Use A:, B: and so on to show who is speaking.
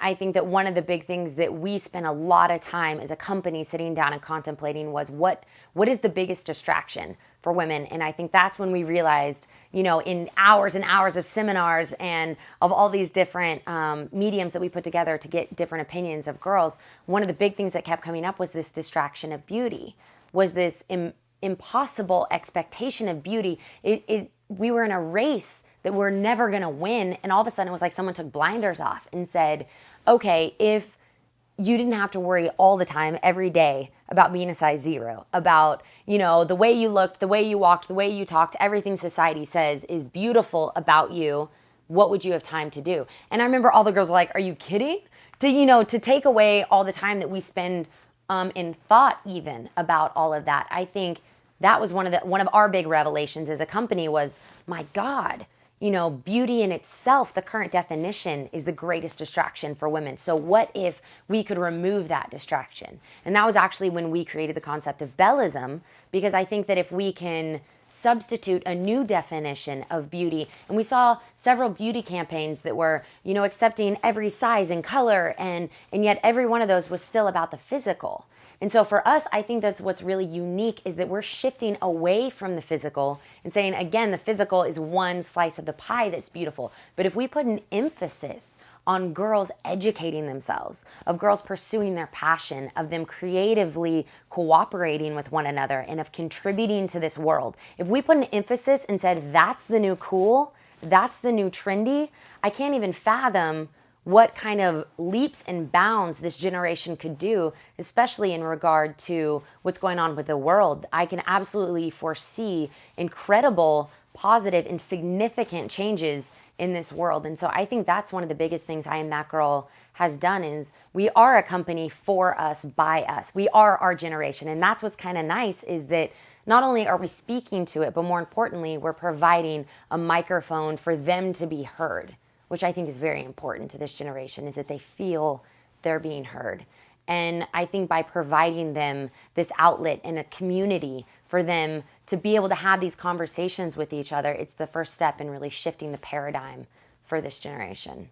A: I think that one of the big things that we spent a lot of time as a company sitting down and contemplating was what is the biggest distraction for women. And I think that's when we realized, in hours and hours of seminars and of all these different mediums that we put together to get different opinions of girls, one of the big things that kept coming up was this distraction of beauty, was this impossible expectation of beauty. We were in a race that we're never going to win. And all of a sudden it was like someone took blinders off and said, okay, if you didn't have to worry all the time, every day, about being a size 0, about, the way you looked, the way you walked, the way you talked, everything society says is beautiful about you, what would you have time to do? And I remember all the girls were like, are you kidding? To take away all the time that we spend in thought even about all of that. I think that was one of our big revelations as a company was, my God, beauty in itself, the current definition, is the greatest distraction for women. So what if we could remove that distraction? And that was actually when we created the concept of Bellism, because I think that if we can substitute a new definition of beauty, and we saw several beauty campaigns that were, accepting every size and color, and yet every one of those was still about the physical. And so for us, I think that's what's really unique is that we're shifting away from the physical and saying, again, the physical is one slice of the pie that's beautiful. But if we put an emphasis on girls educating themselves, of girls pursuing their passion, of them creatively cooperating with one another, and of contributing to this world, if we put an emphasis and said, that's the new cool, that's the new trendy, I can't even fathom what kind of leaps and bounds this generation could do, especially in regard to what's going on with the world. I can absolutely foresee incredible, positive, and significant changes in this world. And so I think that's one of the biggest things I Am That Girl has done is we are a company for us, by us. We are our generation. And that's what's kind of nice is that not only are we speaking to it, but more importantly, we're providing a microphone for them to be heard, which I think is very important to this generation, is that they feel they're being heard. And I think by providing them this outlet and a community for them to be able to have these conversations with each other, it's the first step in really shifting the paradigm for this generation.